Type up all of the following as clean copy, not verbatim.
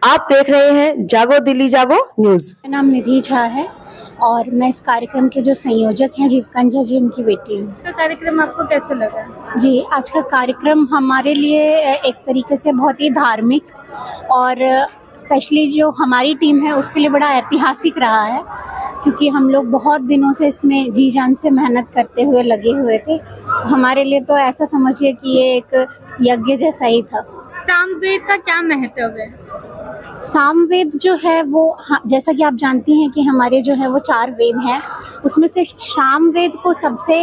आप देख रहे हैं जागो दिल्ली जागो न्यूज। मेरा नाम निधि झा है और मैं इस कार्यक्रम के जो संयोजक हैं जीवकांत झा जी, उनकी बेटी हूँ। का कार्यक्रम आपको कैसा लगा? जी, आज का कार्यक्रम हमारे लिए एक तरीके से बहुत ही धार्मिक और स्पेशली जो हमारी टीम है उसके लिए बड़ा ऐतिहासिक रहा है, क्योंकि हम लोग बहुत दिनों से इसमें जी जान से मेहनत करते हुए लगे हुए थे। हमारे लिए तो ऐसा समझिए कि ये एक यज्ञ जैसा ही था। सामवेद का क्या महत्व है? सामवेद जो है वो जैसा कि आप जानती हैं कि हमारे जो है वो 4 वेद हैं, उसमें से सामवेद को सबसे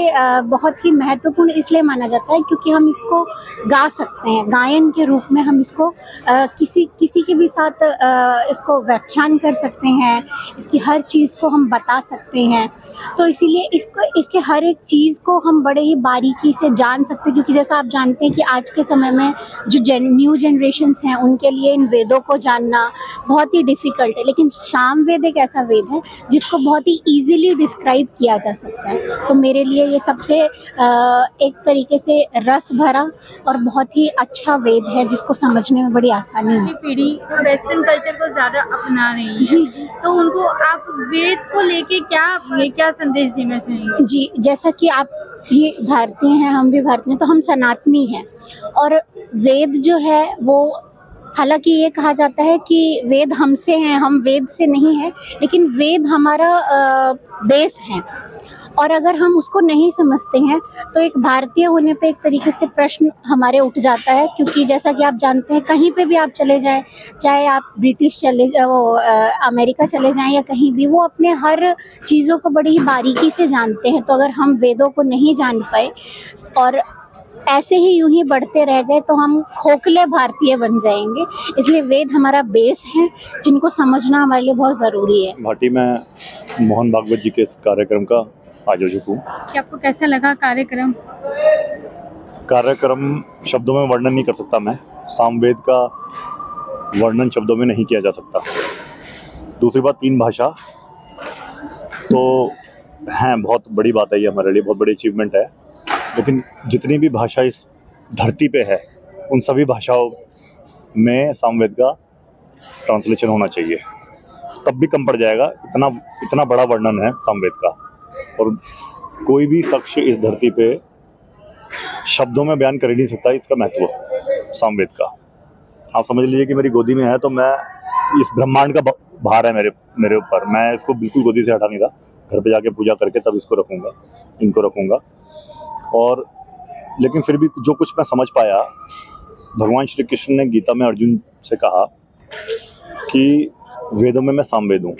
बहुत ही महत्वपूर्ण इसलिए माना जाता है क्योंकि हम इसको गा सकते हैं, गायन के रूप में हम इसको किसी के भी साथ इसको व्याख्यान कर सकते हैं, इसकी हर चीज़ को हम बता सकते हैं। तो इसीलिए इसके हर एक चीज़ को हम बड़े ही बारीकी से जान सकते हैं, क्योंकि जैसा आप जानते हैं कि आज के समय में जो न्यू जनरेशन्स हैं उनके लिए इन वेदों को जानना बहुत ही डिफ़िकल्ट है, लेकिन सामवेद एक ऐसा वेद है जिसको बहुत ही ईज़िली डिस्क्राइब किया जा सकता है। तो मेरे लिए ये सबसे एक तरीके से रस भरा और बहुत ही अच्छा वेद है जिसको समझने में बड़ी आसानी है। पीढ़ी वेस्टर्न कल्चर को ज़्यादा अपना रही है, जी जी। तो उनको आप वेद को लेके क्या संदेश देना चाहेंगे? जी, जैसा कि आप भी भारतीय हैं, हम भी भारतीय हैं, तो हम सनातनी हैं और वेद जो है वो, हालांकि ये कहा जाता है कि वेद हमसे हैं, हम वेद से नहीं हैं, लेकिन वेद हमारा बेस है और अगर हम उसको नहीं समझते हैं तो एक भारतीय होने पे एक तरीके से प्रश्न हमारे उठ जाता है, क्योंकि जैसा कि आप जानते हैं कहीं पे भी आप चले जाएं, चाहे आप ब्रिटिश अमेरिका चले जाएं या कहीं भी, वो अपने हर चीज़ों को बड़ी ही बारीकी से जानते हैं। तो अगर हम वेदों को नहीं जान पाए और ऐसे ही यूं ही बढ़ते रह गए तो हम खोखले भारतीय बन जाएंगे। इसलिए वेद हमारा बेस है जिनको समझना हमारे लिए बहुत ज़रूरी है। भाटी में मोहन भागवत जी के इस कार्यक्रम का आयोजक हूँ। कि आपको कैसा लगा कार्यक्रम? कार्यक्रम शब्दों में वर्णन नहीं कर सकता मैं, सामवेद का वर्णन शब्दों में नहीं किया जा सकता। दूसरी बात, 3 भाषा तो हैं, बहुत बड़ी बात है, ये हमारे लिए बहुत बड़ी अचीवमेंट है, लेकिन जितनी भी भाषा इस धरती पे है उन सभी भाषाओं में सामवेद का ट्रांसलेशन होना चाहिए, तब भी कम पड़ जाएगा। इतना बड़ा वर्णन है सामवेद का और कोई भी शख्स इस धरती पे शब्दों में बयान कर ही नहीं सकता इसका महत्व सामवेद का। आप समझ लीजिए कि मेरी गोदी में है तो मैं, इस ब्रह्मांड का भार है मेरे ऊपर, मैं इसको बिल्कुल गोदी से हटा नहीं रहा, घर पे जाके पूजा करके तब इनको रखूँगा। और लेकिन फिर भी जो कुछ मैं समझ पाया, भगवान श्री कृष्ण ने गीता में अर्जुन से कहा कि वेदों में मैं सामवेद हूँ,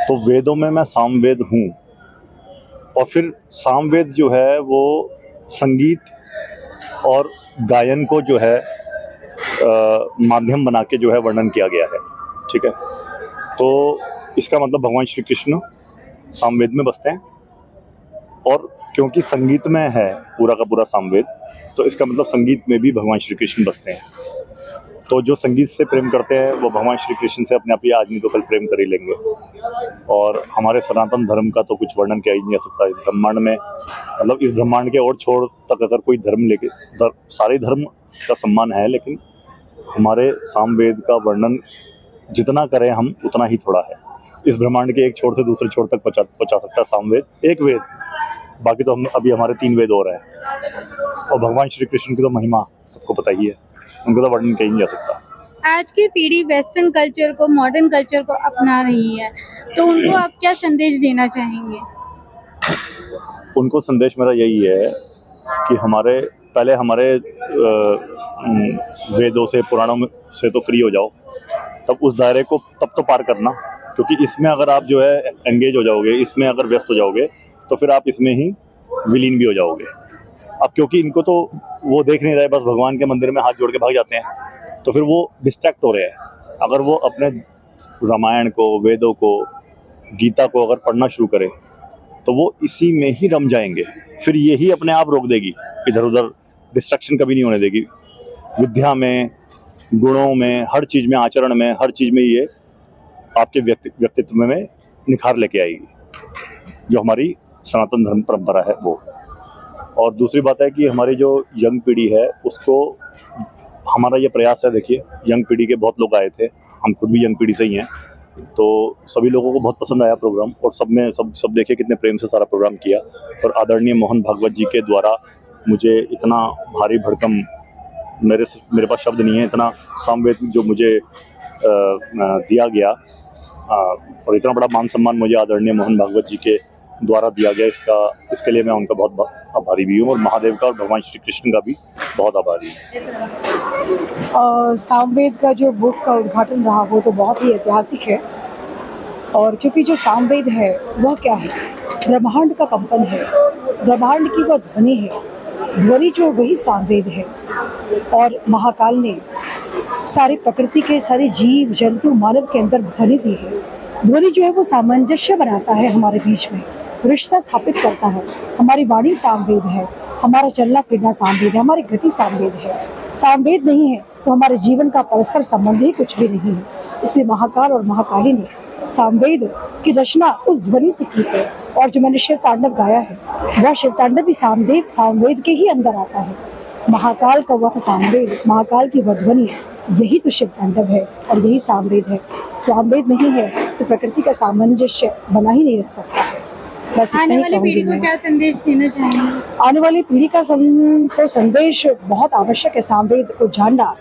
तो वेदों में मैं सामवेद हूँ। और फिर सामवेद जो है वो संगीत और गायन को जो है माध्यम बना के जो है वर्णन किया गया है, ठीक है। तो इसका मतलब भगवान श्री कृष्ण सामवेद में बसते हैं, और क्योंकि संगीत में है पूरा का पूरा सामवेद, तो इसका मतलब संगीत में भी भगवान श्री कृष्ण बसते हैं। तो जो संगीत से प्रेम करते हैं वो भगवान श्री कृष्ण से अपने आप ही आज नहीं तो कल प्रेम कर ही लेंगे। और हमारे सनातन धर्म का तो कुछ वर्णन किया ही नहीं जा सकता इस ब्रह्मांड में, मतलब इस ब्रह्मांड के और छोर तक अगर कोई धर्म लेके, सारे धर्म का सम्मान है, लेकिन हमारे सामवेद का वर्णन जितना करें हम उतना ही थोड़ा है। इस ब्रह्मांड के एक छोर से दूसरे छोर तक पहुँचा सकता है सामवेद, एक वेद, बाकी तो हम अभी हमारे 3 वेद और हैं। और भगवान श्री कृष्ण की तो महिमा सबको पता ही है, उनको तो वर्णन कहीं नहीं जा सकता। आज की पीढ़ी वेस्टर्न कल्चर को, मॉडर्न कल्चर को अपना रही है, तो उनको आप क्या संदेश देना चाहेंगे? उनको संदेश मेरा यही है कि पहले हमारे वेदों से, पुराणों से तो फ्री हो जाओ, तब उस दायरे को तब तो पार करना, क्योंकि इसमें अगर आप जो है एंगेज हो जाओगे, इसमें अगर व्यस्त हो जाओगे तो फिर आप इसमें ही विलीन भी हो जाओगे। अब क्योंकि इनको तो वो देख नहीं रहे, बस भगवान के मंदिर में हाथ जोड़ के भाग जाते हैं, तो फिर वो डिस्ट्रैक्ट हो रहे हैं। अगर वो अपने रामायण को, वेदों को, गीता को अगर पढ़ना शुरू करें तो वो इसी में ही रम जाएंगे, फिर यही अपने आप रोक देगी, इधर उधर डिस्ट्रैक्शन कभी नहीं होने देगी। विद्या में, गुणों में, हर चीज़ में, आचरण में, हर चीज़ में ये आपके व्यक्तित्व में निखार लेके आएगी, जो हमारी सनातन धर्म परंपरा है वो। और दूसरी बात है कि हमारी जो यंग पीढ़ी है उसको हमारा ये प्रयास है, देखिए यंग पीढ़ी के बहुत लोग आए थे, हम खुद भी यंग पीढ़ी से ही हैं, तो सभी लोगों को बहुत पसंद आया प्रोग्राम और सब देखिए कितने प्रेम से सारा प्रोग्राम किया। और आदरणीय मोहन भागवत जी के द्वारा मुझे इतना भारी भड़कम, मेरे पास शब्द नहीं है, इतना सामवेद जो मुझे दिया गया और इतना बड़ा मान सम्मान मुझे आदरणीय मोहन भागवत जी के द्वारा दिया गया, इसके लिए मैं उनका बहुत आभारी भी हूँ और महादेव का और भगवान श्री कृष्ण का भी बहुत आभारी हूँ। और सामवेद का जो बुक का उद्घाटन रहा वो तो बहुत ही ऐतिहासिक है। और क्योंकि जो सामवेद है वह क्या है, ब्रह्मांड का कंपन है, ब्रह्मांड की वह ध्वनि है, ध्वनि जो वही सामवेद है। और महाकाल ने सारी प्रकृति के सारे जीव जंतु मानव के अंदर ध्वनि दी है। ध्वनि जो है वो सामंजस्य बनाता है, हमारे बीच में रिश्ता स्थापित करता है। हमारी वाणी सामवेद है, हमारा चलना फिरना सामवेद है, हमारी गति सामवेद है। सामवेद नहीं है तो हमारे जीवन का परस्पर संबंध ही कुछ भी नहीं है। इसलिए महाकाल और महाकाली ने सामवेद की रचना उस ध्वनि से की है। और जो मैंने शिव तांडव गाया है वह शिव तांडव भी सामवेद के ही अंदर आता है। महाकाल का वह सामवेद, महाकाल की वह ध्वनि, यही तो शिव तांडव है और यही सामवेद है। सामवेद नहीं है तो प्रकृति का सामंजस्य बना ही नहीं रह सकता है। बस आने वाली पीढ़ी को क्या संदेश देना चाहेंगे? आने वाली पीढ़ी का को संदेश बहुत आवश्यक है सामवेद को जानना,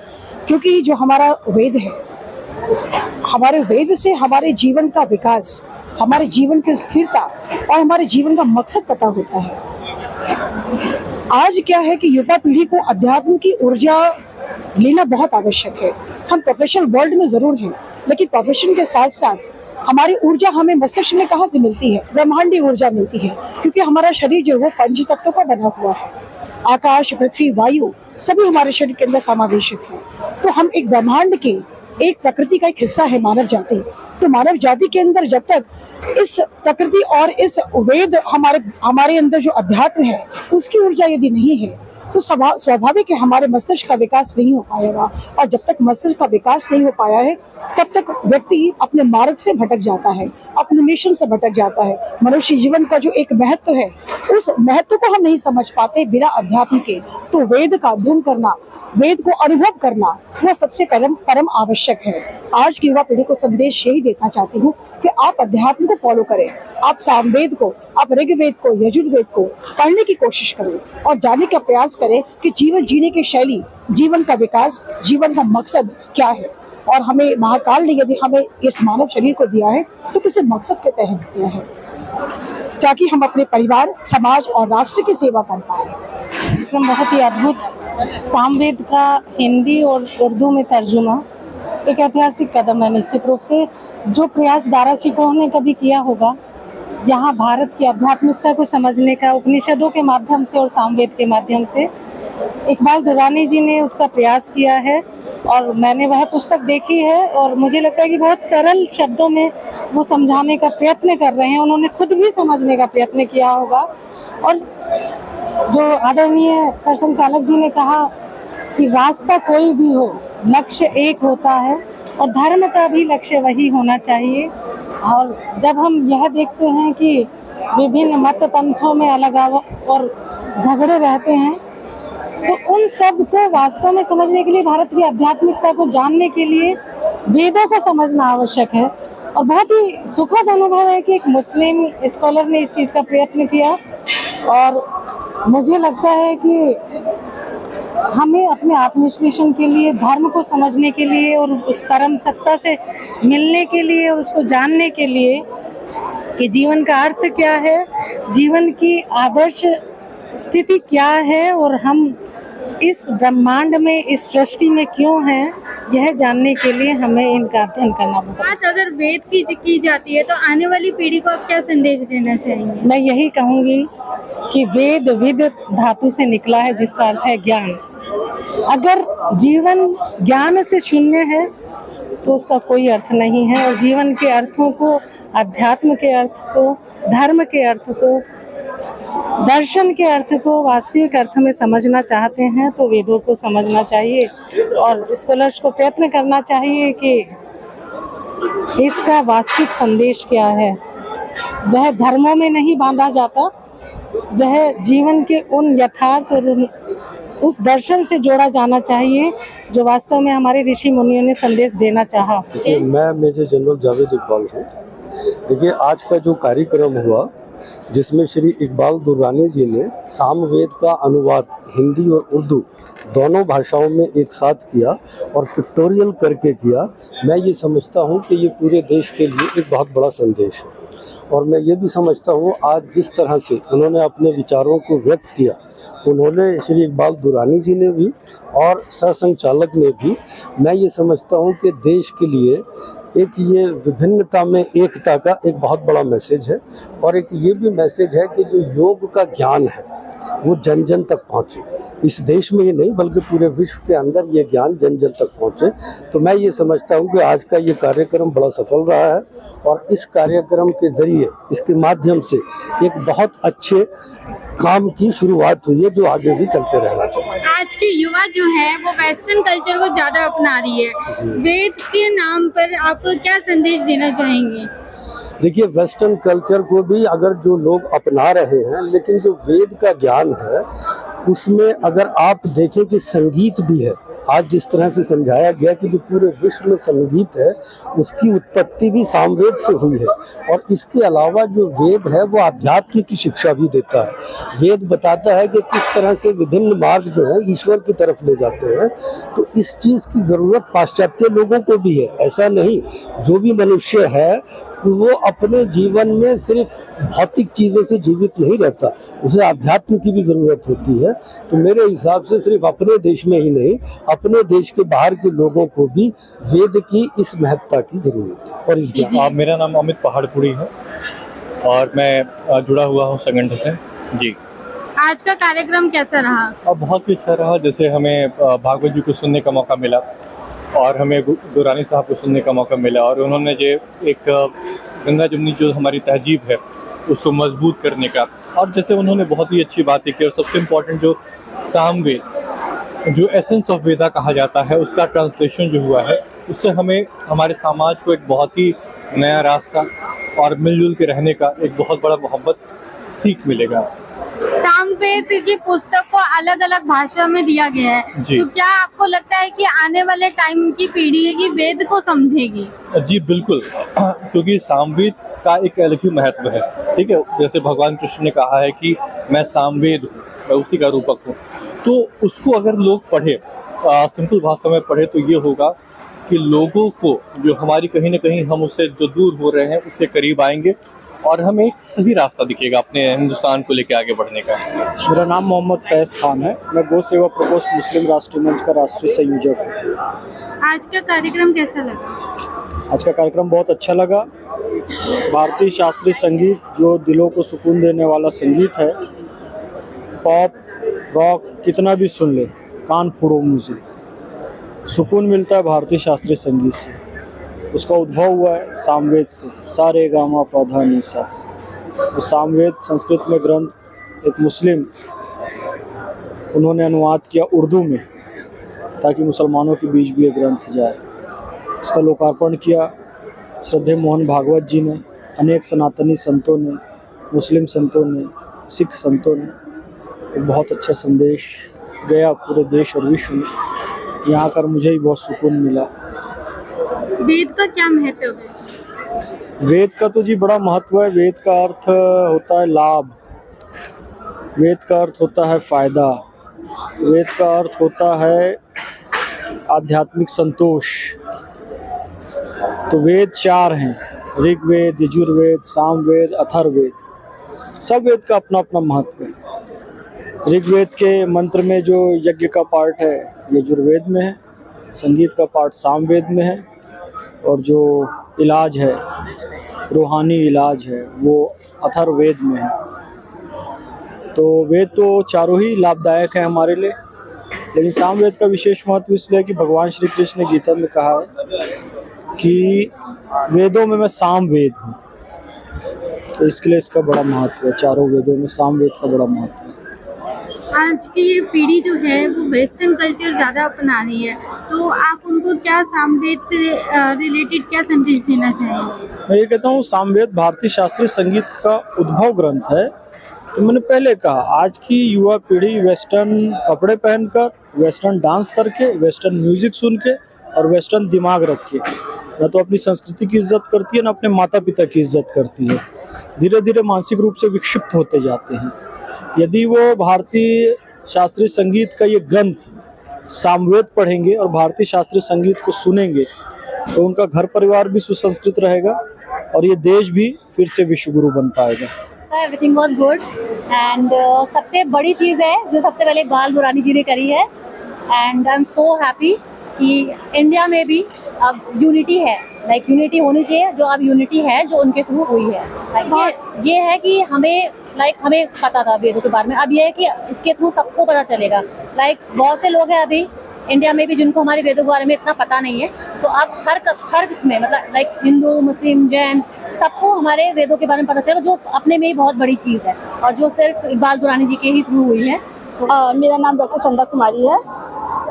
क्योंकि जो हमारा वेद है, हमारे वेद से हमारे जीवन का विकास, हमारे जीवन की स्थिरता और हमारे जीवन का मकसद पता होता है। आज क्या है कि युवा पीढ़ी को अध्यात्म की ऊर्जा लेना बहुत आवश्यक है। हम प्रोफेशनल वर्ल्ड में जरूर हैं, लेकिन प्रोफेशन के साथ साथ हमारी ऊर्जा हमें मस्तिष्क में कहाँ से मिलती है? ब्रह्मांडीय ऊर्जा मिलती है, क्योंकि हमारा शरीर जो है वो पंच तत्वों का बना हुआ है। आकाश, पृथ्वी, वायु सभी हमारे शरीर के अंदर समावेशित है। तो हम एक ब्रह्मांड के, एक प्रकृति का एक हिस्सा है मानव जाति। तो मानव जाति के अंदर जब तक इस प्रकृति और इस वेद हमारे अंदर जो अध्यात्म है उसकी ऊर्जा यदि नहीं है तो स्वाभाविक है हमारे मस्तिष्क का विकास नहीं हो पाएगा। और जब तक मस्तिष्क का विकास नहीं हो पाया है तब तक व्यक्ति अपने मार्ग से भटक जाता है, अपने मिशन से भटक जाता है। मनुष्य जीवन का जो एक महत्व है उस महत्व को हम नहीं समझ पाते बिना अध्यात्म के। तो वेद का अध्ययन करना, वेद को अनुभव करना वह सबसे परम आवश्यक है। आज की युवा पीढ़ी को संदेश यही देना चाहती हूँ कि आप अध्यात्म को फॉलो करें, आप सामवेद को, आप ऋग्वेद को, यजुर्वेद को पढ़ने की कोशिश करें और जानने का प्रयास करें कि जीवन जीने की शैली, जीवन का विकास, जीवन का मकसद क्या है। और हमें महाकाल ने यदि हमें इस मानव शरीर को दिया है तो किसी मकसद के तहत दिया है, ताकि हम अपने परिवार, समाज और राष्ट्र की सेवा कर पाए। बहुत ही अद्भुत सामवेद का हिंदी और उर्दू में तर्जुमा एक ऐतिहासिक कदम है। निश्चित रूप से जो प्रयास दाराशिकोह ने कभी किया होगा यहाँ भारत की आध्यात्मिकता को समझने का, उपनिषदों के माध्यम से और सामवेद के माध्यम से, इकबाल दुरानी जी ने उसका प्रयास किया है। और मैंने वह पुस्तक देखी है और मुझे लगता है कि बहुत सरल शब्दों में वो समझाने का प्रयत्न कर रहे हैं। उन्होंने खुद भी समझने का प्रयत्न किया होगा। और जो आदरणीय सरसंघचालक जी ने कहा कि रास्ता कोई भी हो, लक्ष्य एक होता है और धर्म का भी लक्ष्य वही होना चाहिए। और जब हम यह देखते हैं कि विभिन्न मत पंथों में अलगाव और झगड़े रहते हैं तो उन सब को वास्तव में समझने के लिए, भारत की आध्यात्मिकता को जानने के लिए वेदों को समझना आवश्यक है। और बहुत ही सुखद अनुभव है कि एक मुस्लिम स्कॉलर ने इस चीज़ का प्रयत्न किया। और मुझे लगता है कि हमें अपने आत्मविश्लेषण के लिए, धर्म को समझने के लिए और उस परम सत्ता से मिलने के लिए और उसको जानने के लिए कि जीवन का अर्थ क्या है, जीवन की आदर्श स्थिति क्या है और हम इस ब्रह्मांड में, इस सृष्टि में क्यों हैं, यह जानने के लिए हमें इनका अध्ययन करना होगा। आज अगर वेद की जाती है तो आने वाली पीढ़ी को आप क्या संदेश देना चाहेंगे? मैं यही कहूँगी कि वेद विद धातु से निकला है, जिसका अर्थ है ज्ञान। अगर जीवन ज्ञान से शून्य है तो उसका कोई अर्थ नहीं है। और जीवन के अर्थों को, अध्यात्म के अर्थ को, धर्म के अर्थ को, दर्शन के अर्थ को वास्तविक अर्थ में समझना चाहते हैं तो वेदों को समझना चाहिए। और स्कॉलर्स को प्रयत्न करना चाहिए कि इसका वास्तविक संदेश क्या है। वह धर्मों में नहीं बांधा जाता, वह जीवन के उन यथार्थ और उस दर्शन से जोड़ा जाना चाहिए जो वास्तव में हमारे ऋषि मुनियों ने संदेश देना चाहा। देखिए, मैं मेजर जनरल जावेद इकबाल हूँ। देखिए, आज का जो कार्यक्रम हुआ जिसमें श्री इकबाल दुर्रानी जी ने सामवेद का अनुवाद हिंदी और उर्दू दोनों भाषाओं में एक साथ किया और पिक्टोरियल करके किया, मैं ये समझता हूँ कि ये पूरे देश के लिए एक बहुत बड़ा संदेश है। और मैं ये भी समझता हूँ आज जिस तरह से उन्होंने अपने विचारों को व्यक्त किया, उन्होंने श्री इकबाल दुर्रानी जी ने भी और सरसंघचालक ने भी, मैं ये समझता हूँ कि देश के लिए एक ये विभिन्नता में एकता का एक बहुत बड़ा मैसेज है। और एक ये भी मैसेज है कि जो योग का ज्ञान है वो जन जन तक पहुँचे, इस देश में ही नहीं बल्कि पूरे विश्व के अंदर ये ज्ञान जन जन तक पहुँचे। तो मैं ये समझता हूँ कि आज का ये कार्यक्रम बड़ा सफल रहा है और इस कार्यक्रम के ज़रिए, इसके माध्यम से एक बहुत अच्छे काम की शुरुआत हुई है जो आगे भी चलते रहना चाहिए। आज की युवा जो है वो वेस्टर्न कल्चर को ज्यादा अपना रही है, वेद के नाम पर आप क्या संदेश देना चाहेंगे? देखिए, वेस्टर्न कल्चर को भी अगर जो लोग अपना रहे हैं, लेकिन जो वेद का ज्ञान है उसमें अगर आप देखें कि संगीत भी है, आज जिस तरह से समझाया गया कि जो पूरे विश्व में संगीत है उसकी उत्पत्ति भी सामवेद से हुई है। और इसके अलावा जो वेद है वो आध्यात्म की शिक्षा भी देता है। वेद बताता है कि किस तरह से विभिन्न मार्ग जो है ईश्वर की तरफ ले जाते हैं। तो इस चीज़ की ज़रूरत पाश्चात्य लोगों को भी है। ऐसा नहीं, जो भी मनुष्य है वो अपने जीवन में सिर्फ भौतिक चीज़ों से जीवित नहीं रहता, उसे आध्यात्म की भी ज़रूरत होती है। तो मेरे हिसाब से सिर्फ अपने देश में ही नहीं, अपने देश के बाहर के लोगों को भी वेद की इस महत्ता की ज़रूरत है। और इस ज्ञान। मेरा नाम अमित पहाड़पुरी है और मैं जुड़ा हुआ हूँ संगठन से जी। आज का कार्यक्रम कैसा रहा? बहुत ही अच्छा रहा। जैसे हमें भागवत जी को सुनने का मौका मिला और हमें दुरानी साहब को सुनने का मौका मिला और उन्होंने जो एक गंगा जमुनी जो हमारी तहजीब है उसको मजबूत करने का, और जैसे उन्होंने बहुत ही अच्छी बातें की। और सबसे इम्पोर्टेंट जो सामवेद, जो एसेंस ऑफ वेदा कहा जाता है, उसका ट्रांसलेशन जो हुआ है, उससे हमें हमारे समाज को एक बहुत ही नया रास्ता और मिलजुल के रहने का एक बहुत बड़ा मोहब्बत सीख मिलेगा। सामवेद की पुस्तक को अलग अलग भाषा में दिया गया है, तो क्या आपको लगता है कि आने वाले टाइम की पीढ़ी है कि वेद को समझेगी? जी बिल्कुल, क्योंकि सामवेद का एक अलग ही महत्व है। ठीक है, जैसे भगवान कृष्ण ने कहा है कि मैं सामवेद हूँ, मैं उसी का रूपक हूँ। तो उसको अगर लोग पढ़े, सिंपल भाषा में पढ़े, तो ये होगा कि लोगों को जो हमारी कहीं ना कहीं हम उससे जो दूर हो रहे हैं उससे करीब आएंगे और हमें एक सही रास्ता दिखेगा अपने हिंदुस्तान को लेकर आगे बढ़ने का। मेरा नाम मोहम्मद फैज़ खान है, मैं गौ सेवा प्रकोष्ठ मुस्लिम राष्ट्रीय मंच का राष्ट्रीय संयोजक हूँ। आज का कार्यक्रम कैसा लगा? आज का कार्यक्रम बहुत अच्छा लगा। भारतीय शास्त्रीय संगीत जो दिलों को सुकून देने वाला संगीत है, पॉप रॉक कितना भी सुन ले, कान फोड़ो म्यूजिक, सुकून मिलता है भारतीय शास्त्रीय संगीत से। उसका उद्भव हुआ है सामवेद से, सारे गामा पौधा निसा। तो सामवेद संस्कृत में ग्रंथ, एक मुस्लिम उन्होंने अनुवाद किया उर्दू में ताकि मुसलमानों के बीच भी ये ग्रंथ जाए। इसका लोकार्पण किया श्रद्धेय मोहन भागवत जी ने, अनेक सनातनी संतों ने, मुस्लिम संतों ने, सिख संतों ने। एक बहुत अच्छा संदेश गया पूरे देश और विश्व में। यहाँ आकर मुझे ही बहुत सुकून मिला। वेद का क्या महत्व है? वेद का तो जी बड़ा महत्व है। वेद का अर्थ होता है लाभ, वेद का अर्थ होता है फायदा, वेद का अर्थ होता है आध्यात्मिक संतोष। तो वेद 4 हैं, ऋग्वेद, यजुर्वेद, सामवेद, अथर्ववेद। सब वेद का अपना अपना महत्व है। ऋग्वेद के मंत्र में जो यज्ञ का पार्ट है यजुर्वेद में है, संगीत का पार्ट सामवेद में है, और जो इलाज है, रूहानी इलाज है, वो अथर्ववेद में है। तो वेद तो चारों ही लाभदायक है हमारे लिए, लेकिन सामवेद का विशेष महत्व इसलिए कि भगवान श्री कृष्ण ने गीता में कहा है कि वेदों में मैं सामवेद हूँ, तो इसके लिए इसका बड़ा महत्व है। चारों वेदों में सामवेद का बड़ा महत्व है। आज की पीढ़ी जो है वो वेस्टर्न कल्चर ज़्यादा अपना रही है, तो आप उनको क्या सामवेद से रिलेटेड क्या संदेश देना चाहेंगे? मैं ये कहता हूँ सामवेद भारतीय शास्त्रीय संगीत का उद्भव ग्रंथ है। तो मैंने पहले कहा, आज की युवा पीढ़ी वेस्टर्न कपड़े पहनकर, वेस्टर्न डांस करके, वेस्टर्न म्यूजिक सुन के और वेस्टर्न दिमाग रख के न तो अपनी संस्कृति की इज्जत करती है, न अपने माता पिता की इज्जत करती है। धीरे धीरे मानसिक रूप से विक्षिप्त होते जाते हैं। यदि वो भारतीय शास्त्रीय संगीत का ये ग्रंथ सामवेद पढ़ेंगे और भारतीय शास्त्रीय संगीत को सुनेंगे तो उनका घर परिवार भी सुसंस्कृत रहेगा और ये देश भी फिर से विश्व गुरु बन पाएगा। एवरीथिंग वाज गुड एंड सबसे बड़ी चीज़ है जो सबसे पहले इकबाल दुरानी जी ने करी है and I am so happy कि इंडिया में भी अब यूनिटी है, लाइक यूनिटी होनी चाहिए, जो अब यूनिटी है जो उनके थ्रू हुई है। ये है कि हमें पता था वेदों के बारे में, अब ये है कि इसके थ्रू सबको पता चलेगा। बहुत से लोग हैं अभी इंडिया में भी जिनको हमारे वेदों के बारे में इतना पता नहीं है, तो अब हर किस्में मतलब हिंदू, मुस्लिम, जैन सबको हमारे वेदों के बारे में पता चलेगा, जो अपने में ही बहुत बड़ी चीज़ है और जो सिर्फ इकबाल दुरानी जी के ही थ्रू हुई है। मेरा नाम डॉक्टर चंदा कुमारी है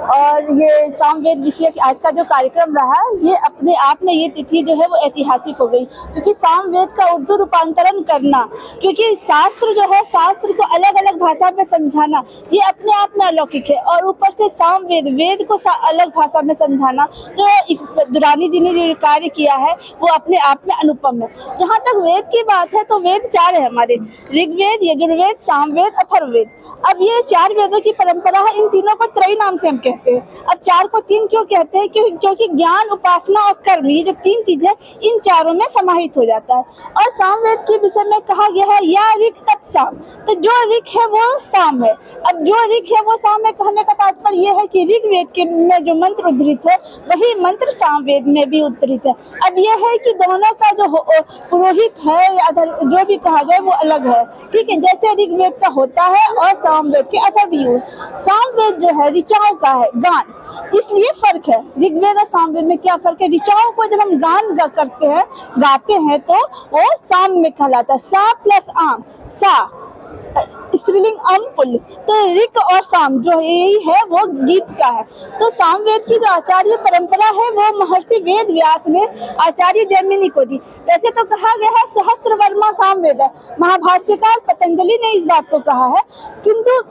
और ये सामवेद विषय आज का जो कार्यक्रम रहा, ये अपने आप में ये तिथि जो है वो ऐतिहासिक हो गई, क्योंकि सामवेद का उर्दू रूपांतरण करना, क्योंकि शास्त्र जो है, शास्त्र को अलग अलग भाषा में समझाना, ये अपने आप में अलौकिक है। और ऊपर से सामवेद, वेद को अलग भाषा में समझाना, तो दुरानी जी ने जो कार्य किया है वो अपने आप में अनुपम है। जहाँ तक वेद की बात है तो वेद 4 है हमारे, ऋग्वेद, यजुर्वेद, सामवेद, अथर्ववेद। अब ये 4 वेदों की परंपरा है, इन तीनों को त्रयी नाम से हम कहते हैं। अब 4 को 3 क्यों कहते हैं? क्योंकि ज्ञान, उपासना और कर्म, ये जो 3 चीजें इन चारों में समाहित हो जाता है। और सामवेद के विषय में कहा गया है या ऋक तत्साम, तो जो ऋक है वो साम है। अब जो ऋक है वो साम है, कहने का तात्पर्य ये है कि ऋग्वेद के में जो मंत्र उद्धृत है वही मंत्र सामवेद में भी उद्धृत है। अब यह है कि दोनों का जो पुरोहित है या जो भी कहा जाए वो अलग है, ठीक है। जैसे ऋग्वेद का होता है और सामवेद के अथर्ववेद। सामवेद जो है ऋचाओं का है, गान, इसलिए फर्क है। ऋग्वेद और सामवेद में क्या फर्क है? ऋचाओं को जब हम गान करते हैं, गाते हैं, तो वो साम में कहलाता है। सा प्लस आम, सा स्त्रीलिंग अम पुल्ल, तो ऋक और साम जो यही है वो गीत का है। तो सामवेद की जो आचार्य परंपरा है वो महर्षि वेद व्यास ने आचार्य जैमिनी को दी। वैसे तो कहा गया है सहस्त्रवर्मा सामवेद है, महाभाष्यकार पतंजलि ने इस बात को कहा है, किंतु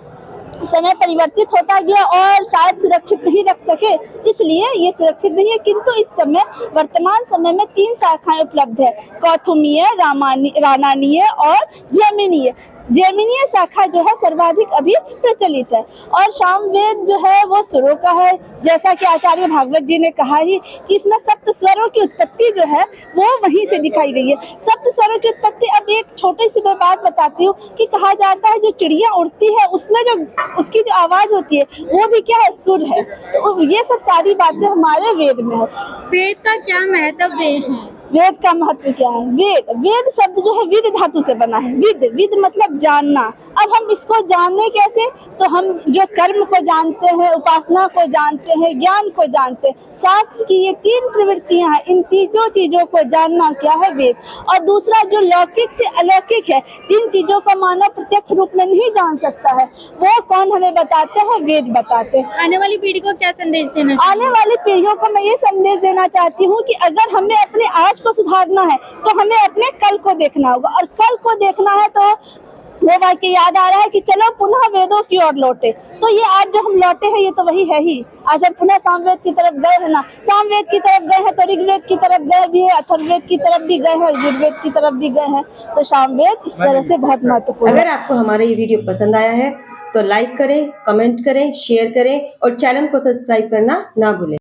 समय परिवर्तित होता गया और शायद सुरक्षित नहीं रख सके, इसलिए ये सुरक्षित नहीं है। किंतु इस समय वर्तमान समय में 3 शाखाएं उपलब्ध है, कौथुमीय, रानानीय और जैमिनीय। जैमिनीय शाखा जो है सर्वाधिक अभी प्रचलित है। और सामवेद जो है वो सुरों का है, जैसा कि आचार्य भागवत जी ने कहा ही कि इसमें सप्त स्वरों की उत्पत्ति जो है वो वहीं से दिखाई गई है। सप्त स्वरों की उत्पत्ति, अब एक छोटी सी मैं बात बताती हूँ कि कहा जाता है जो चिड़िया उड़ती है उसमें जो उसकी जो आवाज होती है वो भी क्या है? सुर है। तो ये सब सारी बातें हमारे वेद में है। वेद का क्या महत्व है? वेद का महत्व क्या है? वेद शब्द जो है विद धातु से बना है। विद मतलब जानना। अब हम इसको जानने कैसे? तो हम जो कर्म को जानते हैं, उपासना को जानते हैं, ज्ञान को जानते हैं। शास्त्र की ये 3 प्रवृत्तियां हैं, इन तीनों चीजों को जानना क्या है? वेद। और दूसरा जो लौकिक से अलौकिक है, 3 चीजों को मानव प्रत्यक्ष रूप में नहीं जान सकता है, वो कौन हमें बताते हैं? वेद बताते हैं। आने वाली पीढ़ी को क्या संदेश देना? आने वाली पीढ़ियों को मैं ये संदेश देना चाहती हूँ कि अगर हमें अपने आज को सुधारना है तो हमें अपने कल को देखना होगा, और कल को देखना है तो वो वाक्य याद आ रहा है कि चलो पुनः वेदों की ओर लौटे। तो ये आज जो हम लौटे हैं ये तो वही है ही। आज हम पुनः सामवेद की तरफ गए हैं ना, सामवेद की तरफ गए हैं तो ऋग्वेद की तरफ गए भी है, अथर्ववेद की तरफ भी गए हैं, यजुर्वेद की तरफ भी गए हैं। तो सामवेद इस तरह से बहुत महत्वपूर्ण है। अगर आपको हमारा ये वीडियो पसंद आया है तो लाइक करें, कमेंट करें, शेयर करें और चैनल को सब्सक्राइब करना ना भूलें।